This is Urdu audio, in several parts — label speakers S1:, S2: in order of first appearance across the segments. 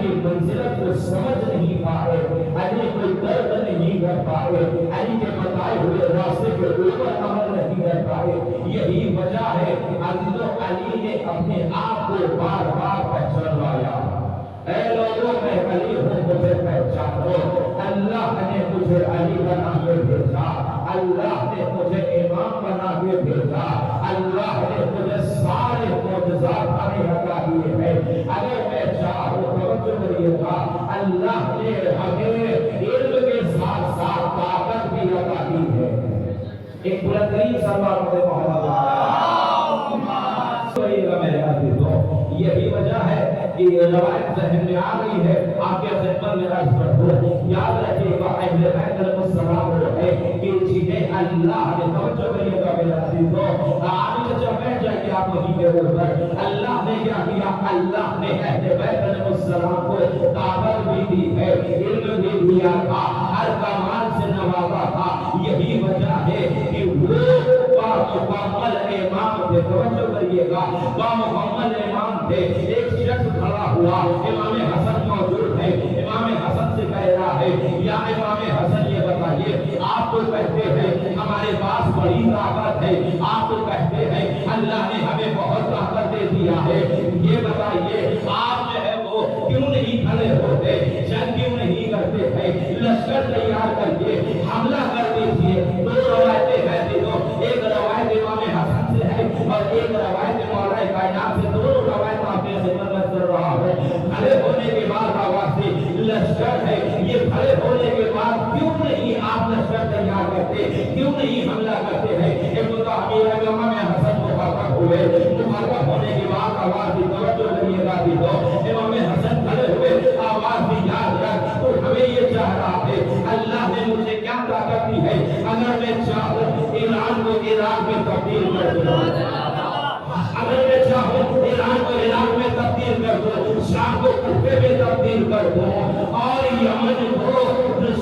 S1: کی منزلت کو سمجھ نہیں پائے، علی کوئی درد نہیں کر پائے، علی کے بتائے ہوئے راستے کے اوپر عمل نہیں کر پائے۔ یہی وجہ ہے علی نے اپنے آپ کو بار بار پہچانوایا، اے لوگوں میں علی ہوں مجھے پہچانو، اللہ نے مجھے علی بنا کے بھیجا، اللہ نے مجھے امام بنا کے بھیجا، اللہ نے مجھے سارے معجزات عطا کیے ہیں۔ اگر میں چاہوں توجہ کریے گا، اللہ نے ہمیں علم کے ساتھ ساتھ طاقت بھی عطا کی ہے۔ ایک بلندی سلوات محمد میرے عزیزوں، یہی وجہ ہے کہ یہ روایت ذہن میں آ گئی ہے، آپ کے خدمت میں عرض کرتا ہوں، یاد رکھیے گا اہل بیت علیہ السلام ہے کہ جنہیں اللہ نے توجہ کریے گا میرے عزیزوں، آج جب بیٹھ جائیے آپ وہیں کے اوپر، اللہ نے کیا کیا؟ اللہ نے اہل بیت علیہ السلام کو طاقت بھی دی ہے، علم بھی دیا تھا، ہر کمال سے نوازا تھا۔ یہی وجہ ہے کہ وہ مکمل امام تھے، توجہ کریے گا، مکمل امام تھے۔ ایک شخص کھڑا ہوا، امام حسن موجود ہے، امام حسن سے کہہ رہا ہے یا امام حسن یہ بتائیے، آپ تو کہتے ہیں ہمارے پاس بڑی طاقت ہے، آپ تو کہتے ہیں اللہ نے ہمیں بہت طاقت دے دیا ہے، یہ بتائیے آپ جو ہے وہ کیوں نہیں کھڑے ہوتے، جنگ کیوں نہیں کرتے ہیں، لشکر تیار کر کے حملہ کر دیجیے۔ دو روایتیں ہیں دیکھو، ایک روایت امام حسن سے ہے اور ایک روایت مولا کائنات سے، دونوں روایت آپ کے خدمت میں کر رہا ہے۔ کھڑے ہونے کے بعد آواز دی لشکر ہے، یہ کھڑے ہونے کے بعد کیوں نہیں آپ لشکر تیار کرتے، کیوں نہیں حملہ کرتے ہیں؟ ایک تو امیر امام حسن مخاطب ہوئے، مخاطب ہونے کے بعد آواز دی، توجہ کریے گا دیکھو، امام حسن کھڑے ہوئے، آواز دی یاد رکھ تو ہمیں یہ چاہ رہا ہے، اللہ نے مجھے کیا طاقت دی ہے، اگر میں چاہوں ایران کو عراق میں تبدیل کر دوں، اگر میں چاہوں ایران کو عراق میں تبدیل کر دوں، شام کو کوفے میں تبدیل کر دوں اور یمن کو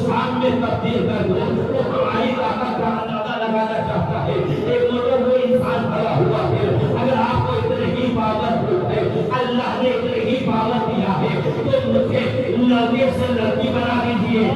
S1: شام میں تبدیل کر دوں، تو ہماری طاقت کا اندازہ لگانا چاہتا ہے۔ ایک موٹر وہ انسان کھڑا ہوا ہے، اگر آپ کو اتنے ہی پاور ہے، اللہ نے اتنے ہی پاور دیا ہے تو مجھے لڑکے سے لڑکی بنا دیجیے،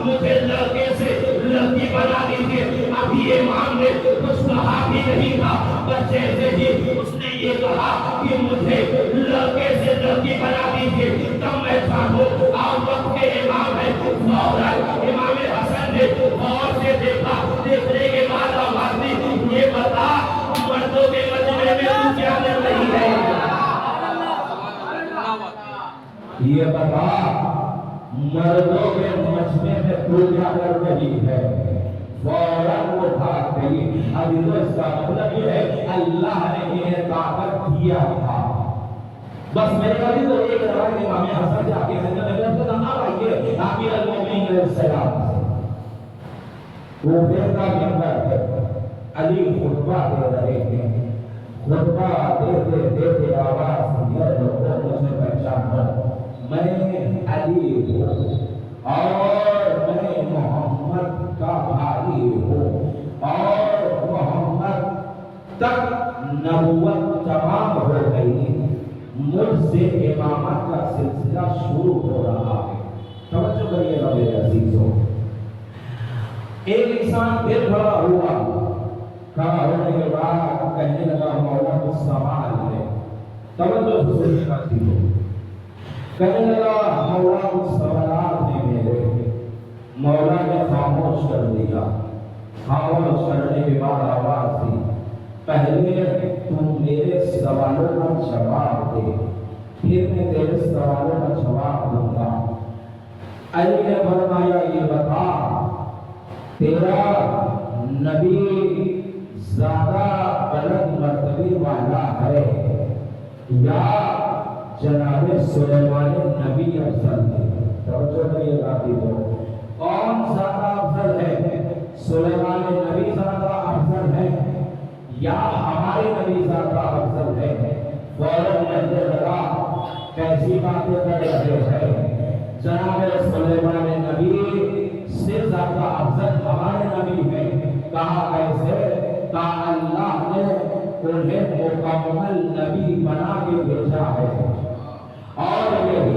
S1: مجھے لڑکے سے لڑکی بنا دیجیے۔ ابھی امام نے کچھ کہا بھی نہیں تھا، بس جیسے ہی اس نے یہ کہا کہ مجھے لڑکے سے لڑکی بنا دیجیے، تب میں چاہوں اور وقت کے امام ہے، فوراً امام حسن نے غور سے دیکھا، دیکھنے کے بعد آواز دی، یہ بتا مردوں کے مجمع میں تو کیا کر رہی ہے، یہ بتا مردوں کے مجمع میں تو کیا کر رہی ہے؟ فوراً وہ بھاگ گئی۔ اب اس کا مطلب یہ ہے اللہ نے انہیں طاقت دیا تھا۔ بس میرے بھائی تو ایک روایت امام حسن سے آگے آمیر المومنین علیہ السلام سے وہ بیٹا منبر ہے، علی خطبہ دے رہے ہیں، خطبہ دیتے آواز یہ لوگوں مجھے پہچانو، میں علی ہوں اور میں محمد کا بھائی ہوں اور محمد تک نبوت تمام ہو گئی، مجھ سے امامت کا سلسلہ شروع ہو رہا ہے۔ توجہ کریے گا میرے عزیزوں، ایک انسان پھر کھڑا ہوا، کھڑا ہونے کے بعد کہنے لگا مولا کو سوال ہے، توجہ سے سنیے گا عزیزوں، کہنے لگا مولا کو سوالات ہیں میرے، مولا نے خاموش کر دیا، خاموش کرنے کے بعد آواز دی، پہلے تم میرے سوالوں کا جواب دے، پھر میں تیرے سوالوں کا جواب دوں گا۔ علی نے فرمایا یہ بتا تیرا نبی زیادہ بلند مرتبے والا ہے یا جناب سلیمان نبی افضل ہے؟ توجہ کریے گا دیکھو، کون زیادہ افضل ہے؟ سلیمان نبی زیادہ افضل ہے یا ہمارے نبی زیادہ افضل ہے؟ فوراً کہنے لگا کیسی باتیں کر رہے ہیں، جناب سلیمان نبی سے زیادہ افضل ہمارے نبی ہیں۔ کہا ایسے؟ کہا اللہ نے انہیں مکمل نبی بنا کے بھیجا ہے اور یہی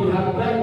S1: 73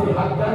S1: 73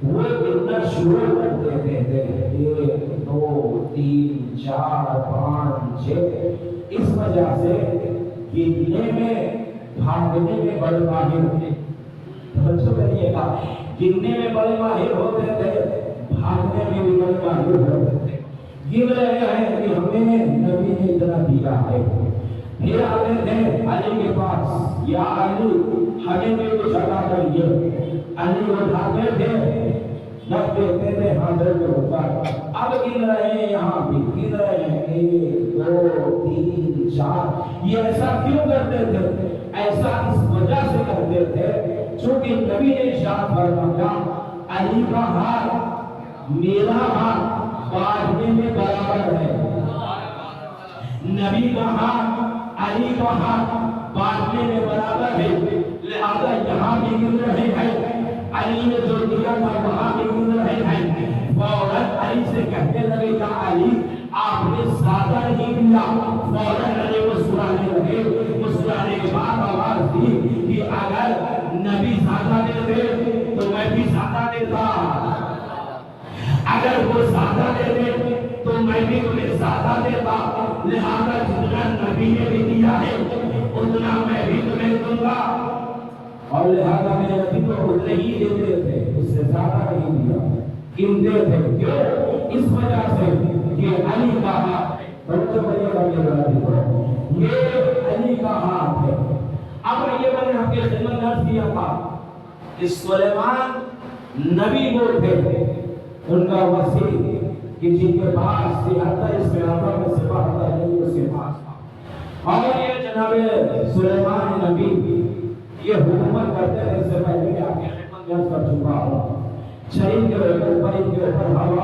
S1: وہ اتنا شروع کر دیتے تھے 1 2 3 4 5 6 اس وجہ سے گننے میں بھاگنے میں بڑے ماہر تھے توجہ کریے گا گننے میں بڑے ماہر ہوتے تھے بھاگنے میں بھی بڑے ماہر ہوتے تھے گن رہے ہیں کہ ہمیں نبی نے اتنا دیا ہے پھر آتے تھے علی کے پاس یا علی ہمیں بھی کچھ عطا کریے علی اٹھاتے تھے رکھ دیتے تھے حاضر میں اوپر اب گن رہے ہیں یہاں بھی گن رہے ہیں 1 2 3 4 یہ ایسا کیوں کرتے تھے ایسا اس وجہ سے کرتے تھے چونکہ نبی نے ارشاد فرمایا علی کا ہاتھ میرا ہاتھ بانٹنے میں برابر ہے نبی کا ہاتھ علی کا ہاتھ بانٹنے میں برابر ہے لہذا یہاں بھی گن رہے ہیں علی نے جو دیا تھا وہاں بھی گن رہے ہیں فوراً علی سے کہتے لگے کہ علی آپ نے زیادہ نہیں دیا فوراً علی مسکرانے لگے مسکرانے کے بعد آواز دی کہ اگر نبی زیادہ دیتے تو میں بھی زیادہ دیتا اگر وہ زیادہ دیتے تو میں بھی تمہیں زیادہ دیتا لہذا جتنا نبی نے بھی دیا ہے اتنا میں بھی تمہیں دوں گا اور لہذا میرے نبی کو اتنے ہی دیتے تھے اس سے زیادہ نہیں دیا قیمتے تھے کیوں اس وجہ سے کہ علی کا ہاتھ یہ علی کا ہاتھ ہے اب یہ میں نے آپ کے خدمت عرض کیا تھا کہ سلیمان نبی وہ تھے ان کا وسیع کہ جن کے پاس سیاحت اس میں آتا میں سے پاتا ہے اس کے پاس تھا اور یہ جناب سلیمان نبی یہ حکومت کرتے ہیں اس سے پہلے کہ آپ کی خدمت میں عرض کر چکا ہوں شہید کے اوپر ان کے اوپر ہوا